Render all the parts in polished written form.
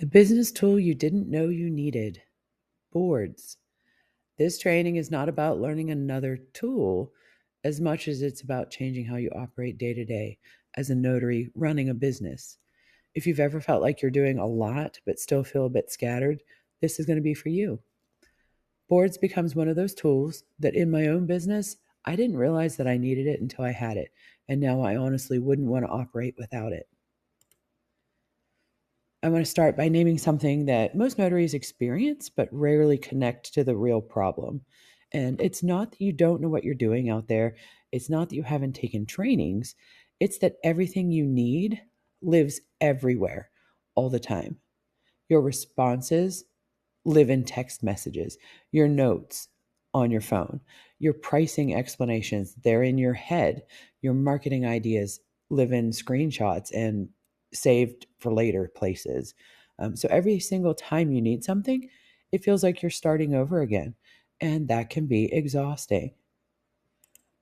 The business tool you didn't know you needed. Boards. This training is not about learning another tool as much as it's about changing how you operate day to day as a notary running a business. If you've ever felt like you're doing a lot but still feel a bit scattered, this is going to be for you. Boards becomes one of those tools that in my own business, I didn't realize that I needed it until I had it, and now I honestly wouldn't want to operate without it. I want to start by naming something that most notaries experience but rarely connect to the real problem. And it's not that you don't know what you're doing out there, it's not that you haven't taken trainings, it's that everything you need lives everywhere all the time. Your responses live in text messages, your notes on your phone, your pricing explanations, they're in your head, your marketing ideas live in screenshots and saved for later places. So every single time you need something, it feels like you're starting over again. And that can be exhausting.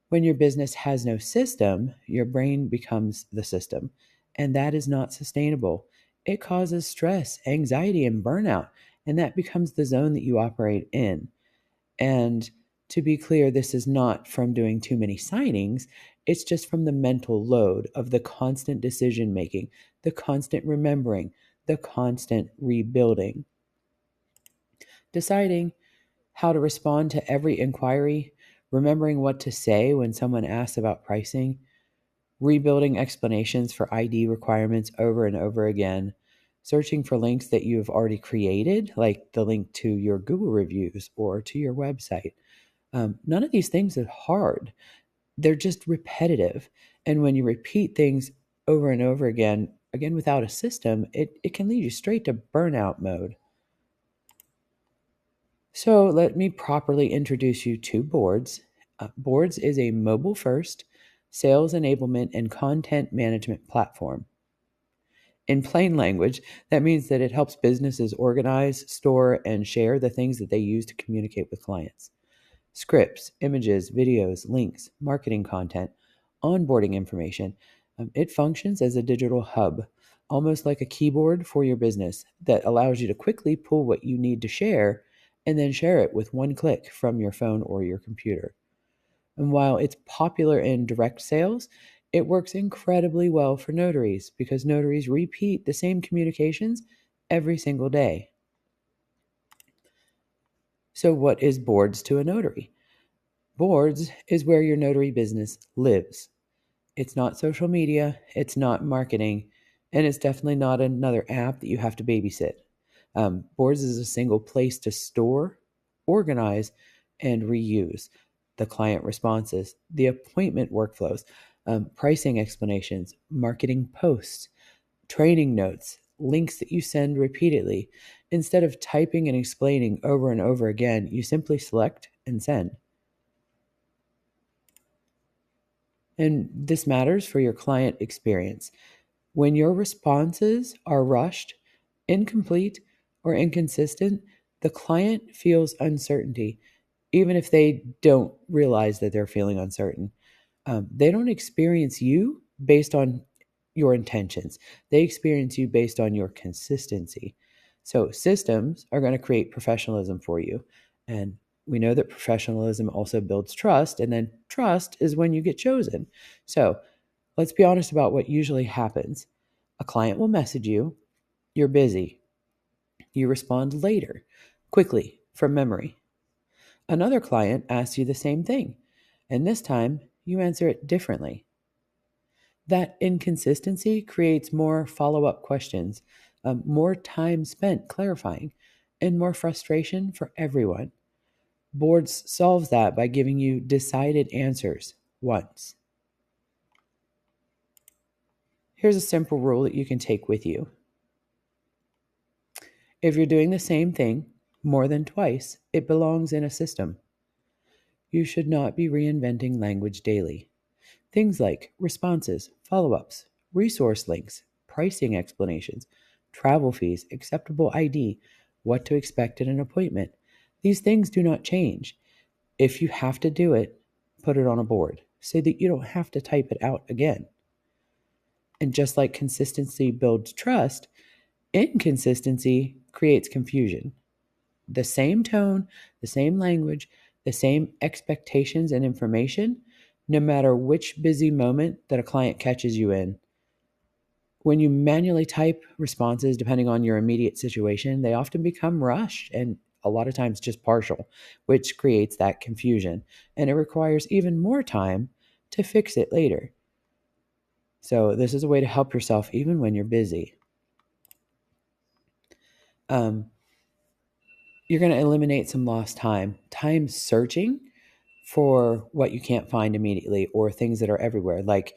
When your business has no system, your brain becomes the system, and that is not sustainable. It causes stress, anxiety, and burnout, and that becomes the zone that you operate in. And to be clear, this is not from doing too many signings, it's just from the mental load of the constant decision making, the constant remembering, the constant rebuilding. Deciding how to respond to every inquiry, remembering what to say when someone asks about pricing, rebuilding explanations for ID requirements over and over again, searching for links that you've already created, like the link to your Google reviews or to your website. None of these things are hard, they're just repetitive. And when you repeat things over and over again without a system, it can lead you straight to burnout mode. So let me properly introduce you to Boards. Boards is a mobile first sales enablement and content management platform. In plain language, that means that it helps businesses organize, store, and share the things that they use to communicate with clients. Scripts, images, videos, links, marketing content, onboarding information. It functions as a digital hub, almost like a keyboard for your business that allows you to quickly pull what you need to share and then share it with one click from your phone or your computer. And while it's popular in direct sales, it works incredibly well for notaries because notaries repeat the same communications every single day. So, what is Boards to a notary? Boards is where your notary business lives. It's not social media, it's not marketing, and it's definitely not another app that you have to babysit. Boards is a single place to store, organize, and reuse the client responses, the appointment workflows, pricing explanations, marketing posts, training notes, links that you send repeatedly. Instead of typing and explaining over and over again, you simply select and send. And this matters for your client experience. When your responses are rushed, incomplete, or inconsistent, the client feels uncertainty, even if they don't realize that they're feeling uncertain. They don't experience you based on your intentions, they experience you based on your consistency. So, systems are going to create professionalism for you. And we know that professionalism also builds trust, and then trust is when you get chosen. So, let's be honest about what usually happens. A client will message you, you're busy. You respond later, quickly, from memory. Another client asks you the same thing, and this time you answer it differently. That inconsistency creates more follow up questions, more time spent clarifying, and more frustration for everyone. Boards solves that by giving you decided answers once. Here's a simple rule that you can take with you. If you're doing the same thing more than twice, it belongs in a system. You should not be reinventing language daily. Things like responses, follow ups, resource links, pricing explanations, travel fees, acceptable ID, what to expect at an appointment. These things do not change. If you have to do it, put it on a board so that you don't have to type it out again. And just like consistency builds trust, Inconsistency creates confusion. The same tone, the same language, the same expectations and information, no matter which busy moment that a client catches you in. When you manually type responses depending on your immediate situation, they often become rushed and a lot of times just partial, which creates that confusion. And it requires even more time to fix it later. So, this is a way to help yourself even when you're busy. You're going to eliminate some lost time searching for what you can't find immediately or things that are everywhere, like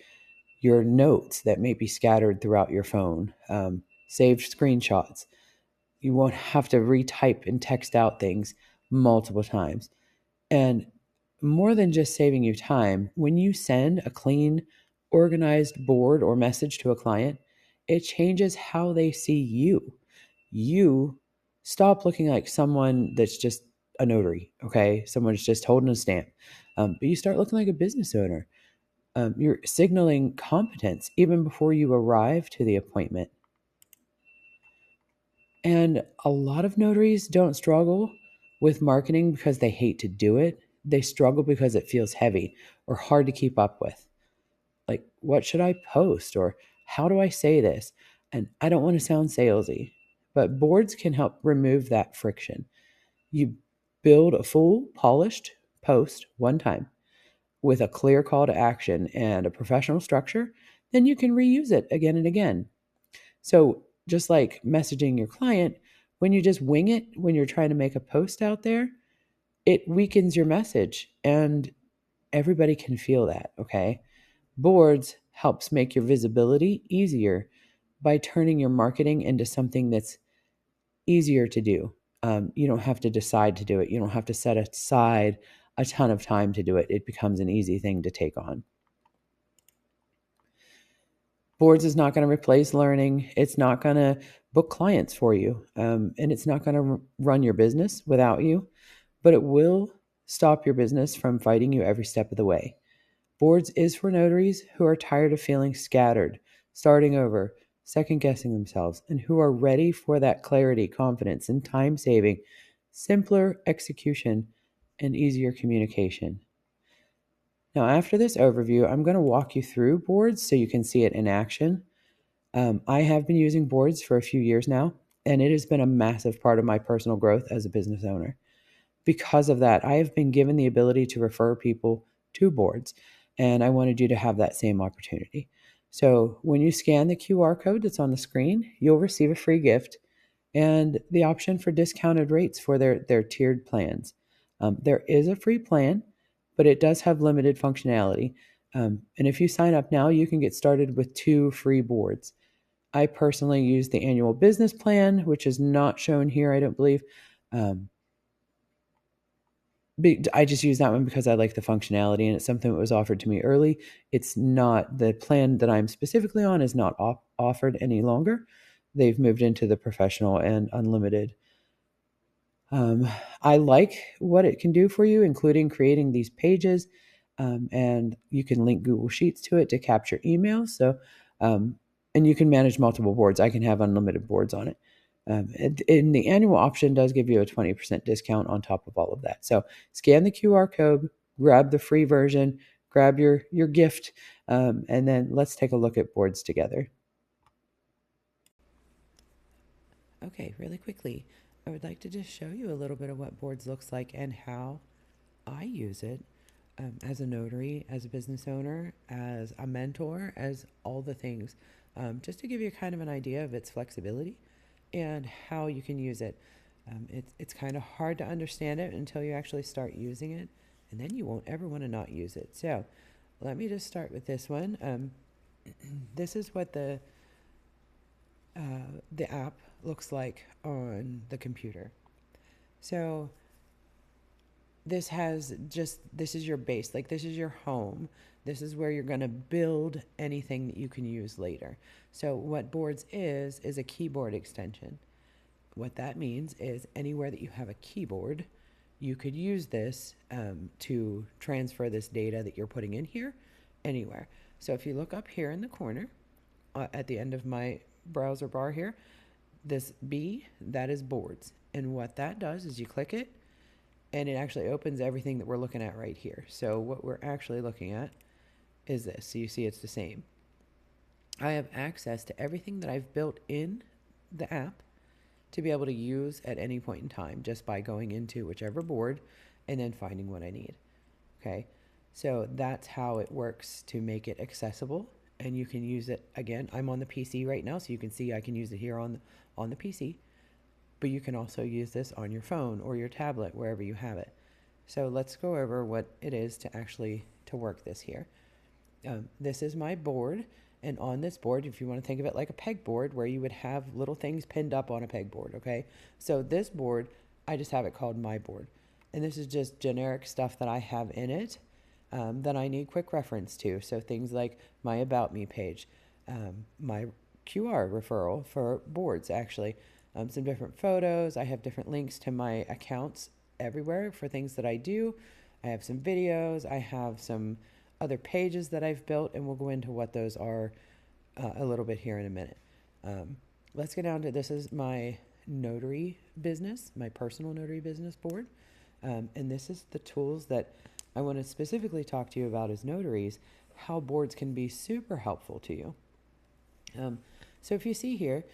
your notes that may be scattered throughout your phone, saved screenshots. You won't have to retype and text out things multiple times. And more than just saving you time, when you send a clean, organized board or message to a client, it changes how they see you. You stop looking like someone that's just a notary, okay? Someone's just holding a stamp. But you start looking like a business owner. You're signaling competence even before you arrive to the appointment. And a lot of notaries don't struggle with marketing because they hate to do it. They struggle because it feels heavy or hard to keep up with. Like, what should I post? Or how do I say this? And I don't want to sound salesy, but boards can help remove that friction. You build a full, polished post one time with a clear call to action and a professional structure, then you can reuse it again and again. So, just like messaging your client, when you just wing it, when you're trying to make a post out there, it weakens your message and everybody can feel that, okay? Boards helps make your visibility easier by turning your marketing into something that's easier to do. You don't have to decide to do it. You don't have to set aside a ton of time to do it. It becomes an easy thing to take on. Boards is not going to replace learning. It's not going to book clients for you. And it's not going to run your business without you, but it will stop your business from fighting you every step of the way. Boards is for notaries who are tired of feeling scattered, starting over, second guessing themselves, and who are ready for that clarity, confidence, and time saving, simpler execution, and easier communication. Now, after this overview, I'm going to walk you through boards so you can see it in action. I have been using boards for a few years now, and it has been a massive part of my personal growth as a business owner. Because of that, I have been given the ability to refer people to boards, and I wanted you to have that same opportunity. So when you scan the QR code that's on the screen, you'll receive a free gift and the option for discounted rates for their tiered plans. There is a free plan, but it does have limited functionality. And if you sign up now, you can get started with 2 free boards. I personally use the annual business plan, which is not shown here, I don't believe. I just use that one because I like the functionality and it's something that was offered to me early. It's not the plan that I'm specifically on is not offered any longer. They've moved into the professional and unlimited. I like what it can do for you, including creating these pages, and you can link Google Sheets to it to capture emails. So, and you can manage multiple boards. I can have unlimited boards on it. And the annual option does give you a 20% discount on top of all of that. So scan the QR code, grab the free version, grab your gift, and then let's take a look at boards together. Okay, really quickly, I would like to just show you a little bit of what boards looks like and how I use it as a notary, as a business owner, as a mentor, as all the things, just to give you kind of an idea of its flexibility and how you can use it. It's kind of hard to understand it until you actually start using it, and then you won't ever want to not use it. So let me just start with this one. This is what the app looks like on the computer. So this is your base, like this is your home. This is where you're going to build anything that you can use later. So what boards is a keyboard extension. What that means is anywhere that you have a keyboard, you could use this to transfer this data that you're putting in here anywhere. So if you look up here in the corner at the end of my browser bar here, This B, that is boards. And what that does is you click it and it actually opens everything that we're looking at right here. So what we're actually looking at is this. So you see it's the same. I have access to everything that I've built in the app to be able to use at any point in time just by going into whichever board and then finding what I need. Okay, so that's how it works to make it accessible, and you can use it. Again, I'm on the PC right now, so you can see I can use it here on the PC, but you can also use this on your phone or your tablet, wherever you have it. So let's go over what it is to actually to work this here. This is my board, and on this board, if you want to think of it like a pegboard, where you would have little things pinned up on a pegboard, okay? So this board, I just have it called my board, and this is just generic stuff that I have in it that I need quick reference to. So things like my About Me page, my QR referral for boards, actually, some different photos. I have different links to my accounts everywhere for things that I do. I have some videos. I have some other pages that I've built, and we'll go into what those are a little bit here in a minute. Let's get down to this is my notary business, my personal notary business board. And this is the tools that I want to specifically talk to you about as notaries, how boards can be super helpful to you. So if you see here,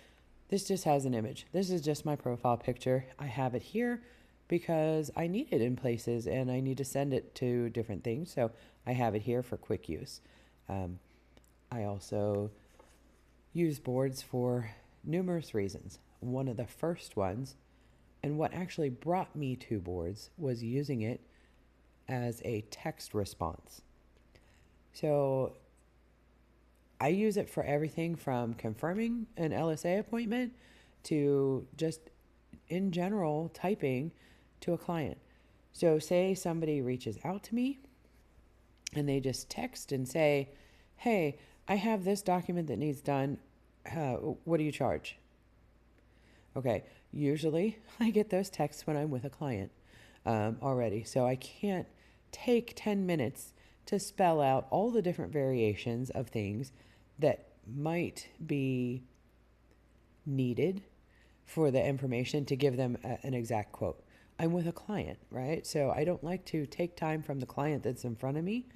this just has an image. This is just my profile picture. I have it here because I need it in places and I need to send it to different things. So I have it here for quick use. I also use boards for numerous reasons. One of the first ones, and what actually brought me to boards, was using it as a text response. So I use it for everything from confirming an LSA appointment to just in general typing to a client. So say somebody reaches out to me and they just text and say, hey, I have this document that needs done. What do you charge? Okay, usually I get those texts when I'm with a client already. So I can't take 10 minutes to spell out all the different variations of things that might be needed for the information to give them an exact quote. I'm with a client, right? So I don't like to take time from the client that's in front of me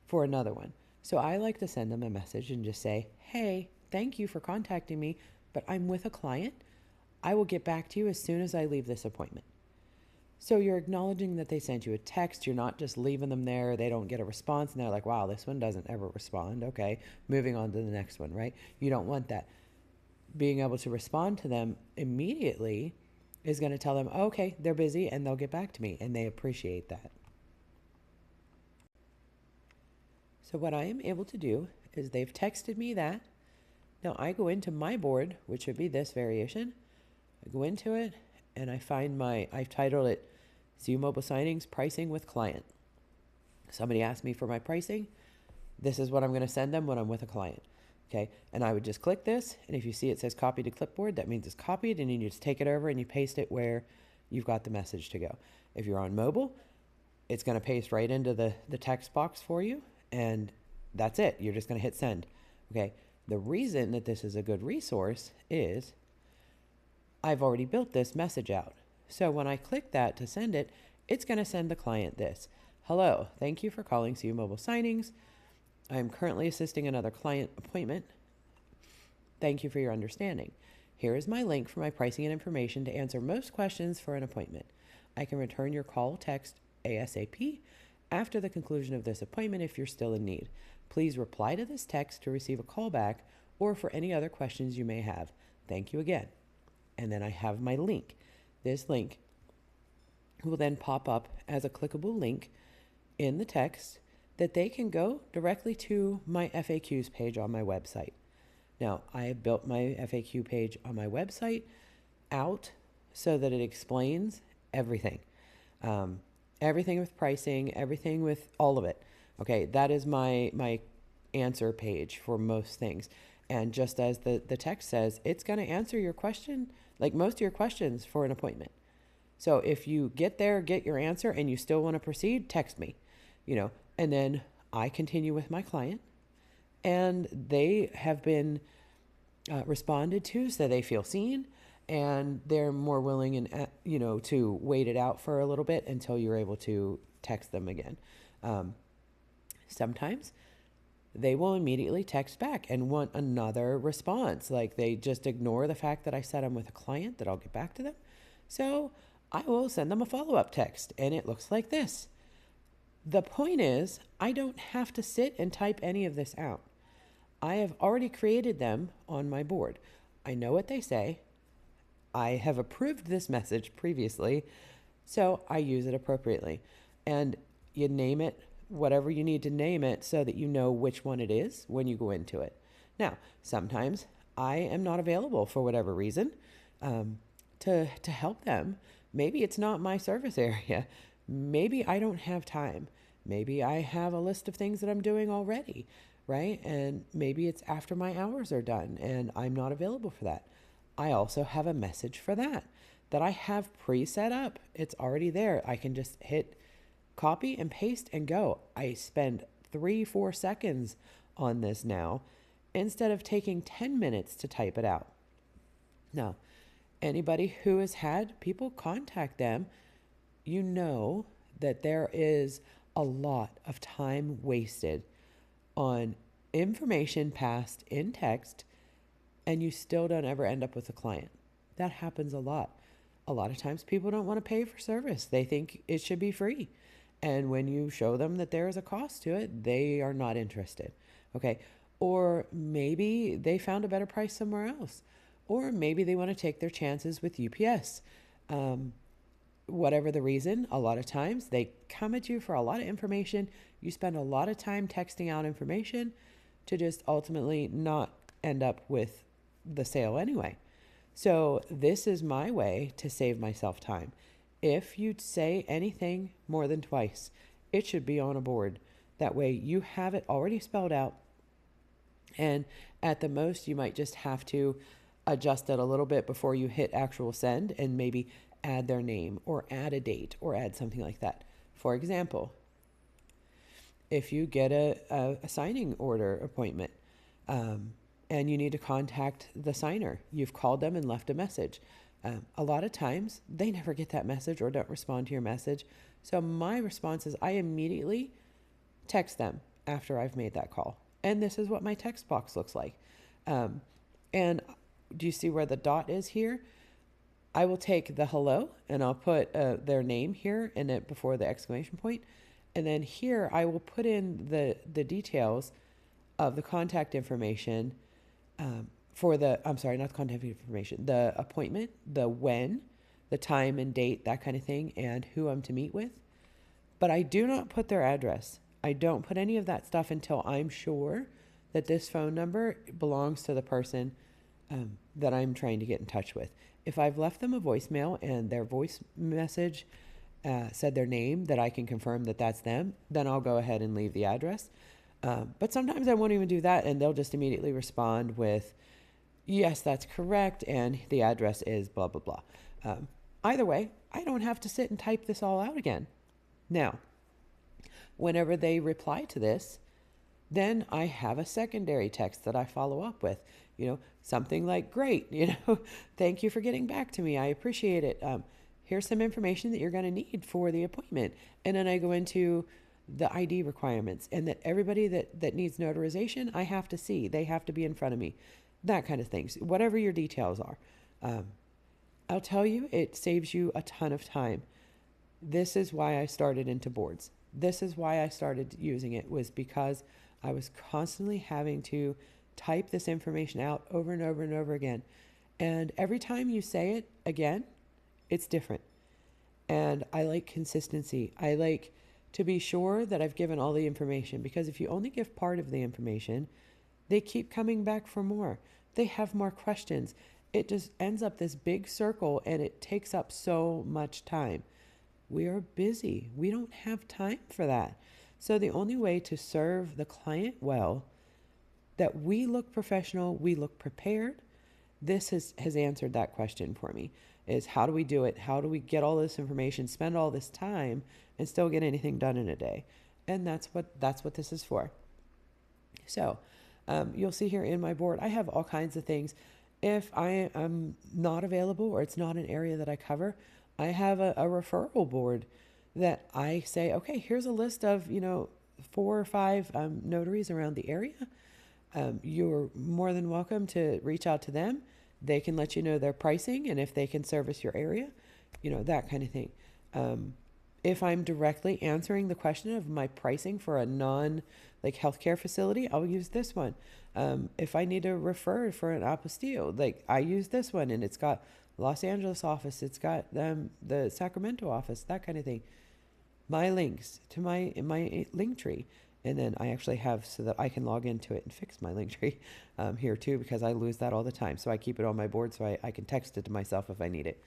for another one. So I like to send them a message and just say, hey, thank you for contacting me, but I'm with a client. I will get back to you as soon as I leave this appointment. So you're acknowledging that they sent you a text. You're not just leaving them there. They don't get a response and they're like, wow, this one doesn't ever respond. Okay, moving on to the next one, right? You don't want that. Being able to respond to them immediately is going to tell them, okay, they're busy and they'll get back to me, and they appreciate that. So what I am able to do is they've texted me that. Now I go into my board, which would be this variation. I go into it and I find I've titled it CU Mobile Signings Pricing with Client. Somebody asked me for my pricing. This is what I'm going to send them when I'm with a client. Okay, and I would just click this, and if you see it says copy to clipboard, that means it's copied, and you just take it over and you paste it where you've got the message to go. If you're on mobile, it's going to paste right into the text box for you, and that's it. You're just going to hit send. Okay, the reason that this is a good resource is I've already built this message out. So when I click that to send it, it's going to send the client this. Hello, thank you for calling CU Mobile Signings. I am currently assisting another client appointment. Thank you for your understanding. Here is my link for my pricing and information to answer most questions for an appointment. I can return your call or text ASAP after the conclusion of this appointment if you're still in need. Please reply to this text to receive a call back or for any other questions you may have. Thank you again. And then I have my link. This link will then pop up as a clickable link in the text that they can go directly to my FAQs page on my website. Now, I have built my FAQ page on my website out so that it explains everything. Everything with pricing, everything with all of it. Okay, that is my answer page for most things. And just as the text says, it's going to answer your question, like most of your questions for an appointment. So if you get there, get your answer, and you still want to proceed, text me, and then I continue with my client. And they have been responded to, so they feel seen, and they're more willing and to wait it out for a little bit until you're able to text them again. Sometimes they will immediately text back and want another response. Like they just ignore the fact that I said I'm with a client, that I'll get back to them. So I will send them a follow-up text, and it looks like this. The point is, I don't have to sit and type any of this out. I have already created them on my board. I know what they say. I have approved this message previously, so I use it appropriately. And you name it whatever you need to name it so that you know which one it is when you go into it. Now, sometimes I am not available for whatever reason to help them. Maybe it's not my service area. Maybe I don't have time. Maybe I have a list of things that I'm doing already, right? And maybe it's after my hours are done and I'm not available for that. I also have a message for that I have pre-set up. It's already there. I can just hit copy and paste and go. I spend 3-4 seconds on this now instead of taking 10 minutes to type it out. Now, anybody who has had people contact them, you know that there is a lot of time wasted on information passed in text, and you still don't ever end up with a client. That happens a lot. A lot of times people don't want to pay for service. They think it should be free. And when you show them that there is a cost to it, they are not interested. Okay. Or maybe they found a better price somewhere else. Or maybe they want to take their chances with UPS. Whatever the reason, a lot of times they come at you for a lot of information. You spend a lot of time texting out information to just ultimately not end up with the sale anyway. So this is my way to save myself time. If you say anything more than twice, it should be on a board. That way you have it already spelled out. And at the most, you might just have to adjust it a little bit before you hit actual send and maybe add their name or add a date or add something like that. For example, if you get a signing order appointment and you need to contact the signer, you've called them and left a message. A lot of times they never get that message or don't respond to your message. So my response is I immediately text them after I've made that call. And this is what my text box looks like. And do you see where the dot is here? I will take the hello and I'll put their name here in it before the exclamation point. And then here I will put in the details of the contact information for the, I'm sorry, not the contact information, the appointment, the when, the time and date, that kind of thing, and who I'm to meet with. But I do not put their address. I don't put any of that stuff until I'm sure that this phone number belongs to the person that I'm trying to get in touch with. If I've left them a voicemail and their voice message said their name, that I can confirm that that's them, then I'll go ahead and leave the address. But sometimes I won't even do that, and they'll just immediately respond with, yes, that's correct, and the address is blah, blah, blah. Either way, I don't have to sit and type this all out again. Now, whenever they reply to this, then I have a secondary text that I follow up with, something like, great, thank you for getting back to me. I appreciate it. Here's some information that you're going to need for the appointment. And then I go into the ID requirements, and that everybody that needs notarization, I have to see. They have to be in front of me. That kind of things, whatever your details are. I'll tell you, it saves you a ton of time. This is why I started into boards. This is why I started using it, was because I was constantly having to type this information out over and over and over again. And every time you say it again, it's different. And I like consistency. I like to be sure that I've given all the information, because if you only give part of the information, they keep coming back for more. They have more questions. It just ends up this big circle, and it takes up so much time. We are busy. We don't have time for that. So the only way to serve the client well, that we look professional, we look prepared, this has answered that question for me, is how do we do it? How do we get all this information, spend all this time, and still get anything done in a day? And that's what this is for. So You'll see here in my board, I have all kinds of things. If I am not available or it's not an area that I cover, I have a referral board that I say, okay, here's a list of, 4 or 5 notaries around the area. You're more than welcome to reach out to them. They can let you know their pricing and if they can service your area, that kind of thing. If I'm directly answering the question of my pricing for a non like healthcare facility, I'll use this one. If I need to refer for an apostille, like I use this one, and it's got Los Angeles office, it's got the Sacramento office, that kind of thing. My links to my link tree, and then I actually have so that I can log into it and fix my link tree here too, because I lose that all the time. So I keep it on my board so I can text it to myself if I need it.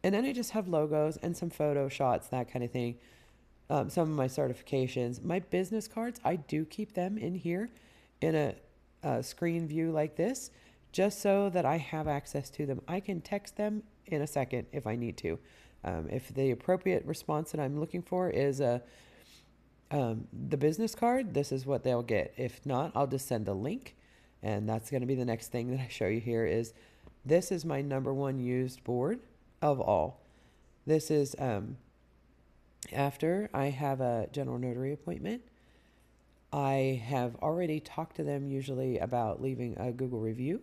And then I just have logos and some photo shots, that kind of thing. Some of my certifications, my business cards, I do keep them in here in a screen view like this, just so that I have access to them. I can text them in a second if I need to. If the appropriate response that I'm looking for is the business card, this is what they'll get. If not, I'll just send a link, and that's going to be the next thing that I show you here. Is this is my #1 used board of all. This is after I have a general notary appointment. I have already talked to them usually about leaving a Google review,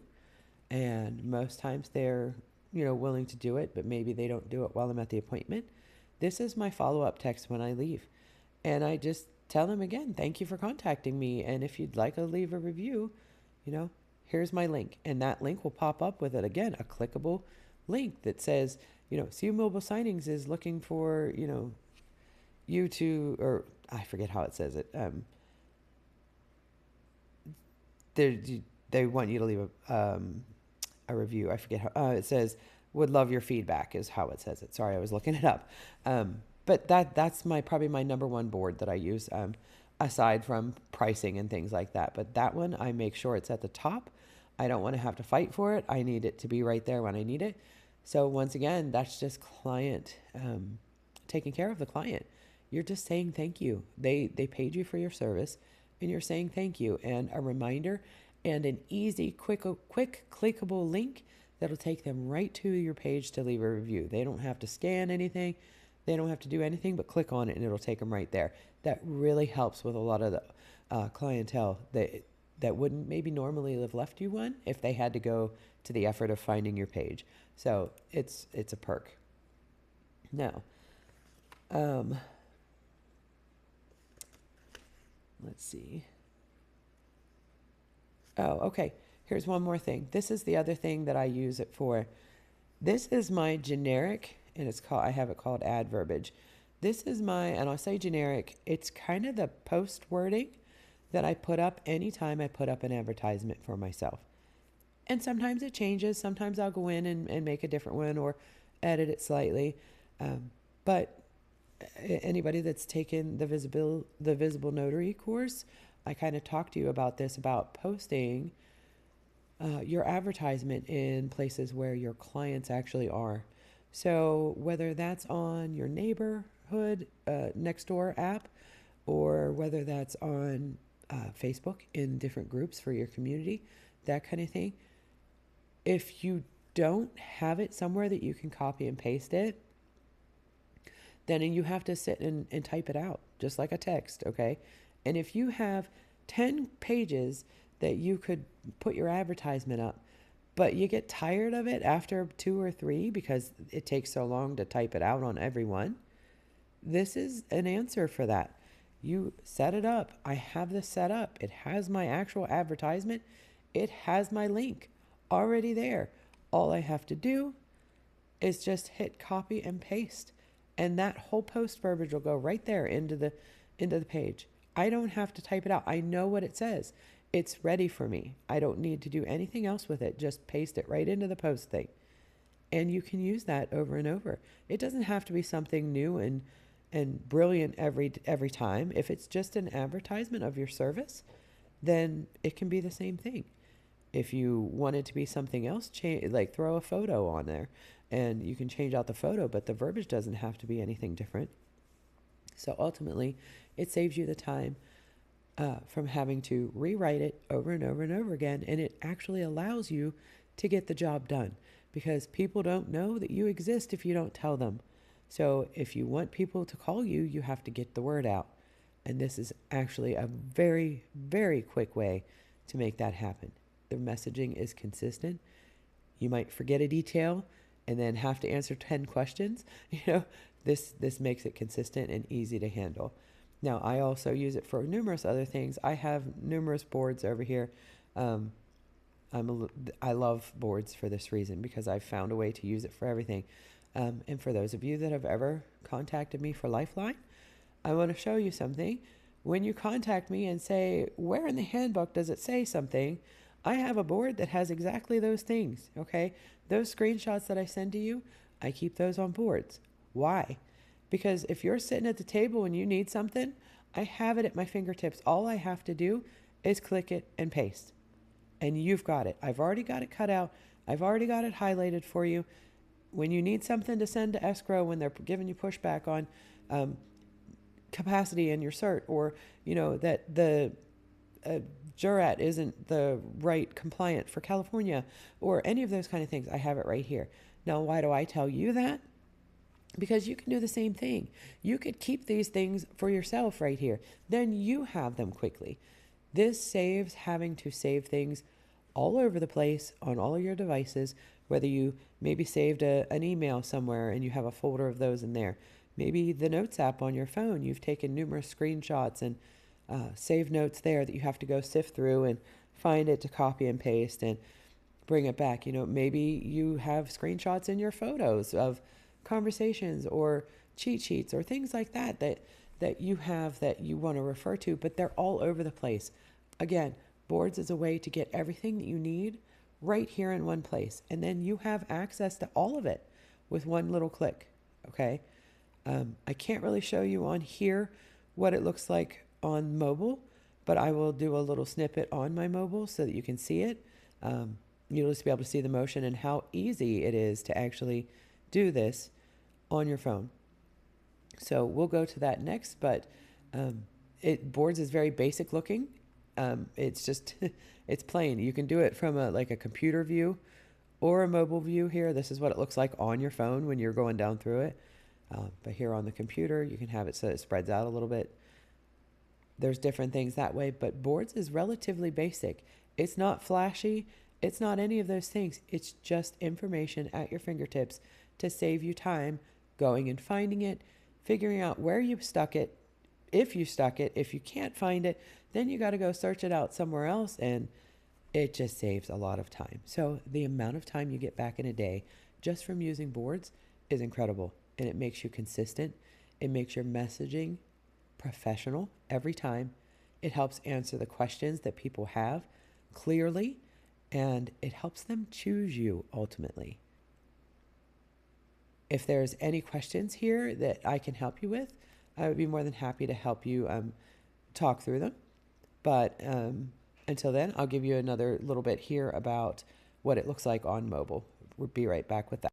and most times they're willing to do it, but maybe they don't do it while I'm at the appointment. This is my follow-up text when I leave, and I just tell them again, thank you for contacting me, and if you'd like to leave a review, here's my link, and that link will pop up with it again, a clickable link that says, CU Mobile Signings is looking for, you to, or I forget how it says it. They want you to leave a review. I forget how it says. Would love your feedback is how it says it. Sorry, I was looking it up. But that's probably my #1 board that I use, aside from pricing and things like that. But that one, I make sure it's at the top. I don't want to have to fight for it. I need it to be right there when I need it. So once again, that's just client taking care of the client. You're just saying thank you. They paid you for your service, and you're saying thank you. And a reminder and an easy, quick clickable link that'll take them right to your page to leave a review. They don't have to scan anything. They don't have to do anything but click on it, and it'll take them right there. That really helps with a lot of the clientele that wouldn't maybe normally have left you one if they had to go to the effort of finding your page. So it's a perk. Now, let's see. Oh, okay. Here's one more thing. This is the other thing that I use it for. This is my generic, and I have it called ad verbiage. This is and I'll say generic, it's kind of the post wording that I put up anytime I put up an advertisement for myself. And sometimes it changes. Sometimes I'll go in and make a different one or edit it slightly. But anybody that's taken the Visible Notary course, I kind of talked to you about this, about posting your advertisement in places where your clients actually are. So whether that's on your neighborhood next door app, or whether that's on Facebook in different groups for your community, that kind of thing. If you don't have it somewhere that you can copy and paste it, then you have to sit and type it out, just like a text, okay? And if you have 10 pages that you could put your advertisement up, but you get tired of it after 2 or 3 because it takes so long to type it out on every one, this is an answer for that. You set it up. I have this set up. It has my actual advertisement. It has my link already there. All I have to do is just hit copy and paste, and that whole post verbiage will go right there into the page. I don't have to type it out. I know what it says. It's ready for me. I don't need to do anything else with it. Just paste it right into the post thing. And you can use that over and over. It doesn't have to be something new and brilliant every time. If it's just an advertisement of your service, then it can be the same thing. If you want it to be something else, like throw a photo on there, and you can change out the photo, but the verbiage doesn't have to be anything different. So ultimately, it saves you the time. from having to rewrite it over and over and over again. And it actually allows you to get the job done because people don't know that you exist if you don't tell them. So if you want people to call you, you have to get the word out. And this is actually a very, very quick way to make that happen. The messaging is consistent. You might forget a detail and then have to answer 10 questions. This makes it consistent and easy to handle. Now, I also use it for numerous other things. I have numerous boards over here. Um, I love boards for this reason because I've found a way to use it for everything. And for those of you that have ever contacted me for Lifeline, I want to show you something. When you contact me and say, where in the handbook does it say something? I have a board that has exactly those things, okay? Those screenshots that I send to you, I keep those on boards. Why? Because if you're sitting at the table and you need something, I have it at my fingertips. All I have to do is click it and paste. And you've got it. I've already got it cut out. I've already got it highlighted for you. When you need something to send to escrow, when they're giving you pushback on capacity in your cert, or that the jurat isn't the right compliant for California, or any of those kind of things, I have it right here. Now, why do I tell you that? Because you can do the same thing. You could keep these things for yourself right here. Then you have them quickly. This saves having to save things all over the place on all of your devices, whether you maybe saved an email somewhere and you have a folder of those in there. Maybe the Notes app on your phone, you've taken numerous screenshots and saved notes there that you have to go sift through and find it to copy and paste and bring it back. Maybe you have screenshots in your photos of conversations or cheat sheets or things like that you have that you want to refer to, but they're all over the place. Again, boards is a way to get everything that you need right here in one place, and then you have access to all of it with one little click. Okay. I can't really show you on here what it looks like on mobile, but I will do a little snippet on my mobile so that you can see it. You'll just be able to see the motion and how easy it is to actually do this on your phone. So we'll go to that next, but boards is very basic looking. It's just, it's plain. You can do it from a computer view or a mobile view here. This is what it looks like on your phone when you're going down through it. But here on the computer, you can have it so it spreads out a little bit. There's different things that way, but boards is relatively basic. It's not flashy. It's not any of those things. It's just information at your fingertips to save you time going and finding it, figuring out where you stuck it, if you stuck it. If you can't find it, then you got to go search it out somewhere else, and it just saves a lot of time. So the amount of time you get back in a day just from using boards is incredible, and it makes you consistent. It makes your messaging professional every time. It helps answer the questions that people have clearly, and it helps them choose you ultimately. If there's any questions here that I can help you with, I would be more than happy to help you talk through them. But until then, I'll give you another little bit here about what it looks like on mobile. We'll be right back with that.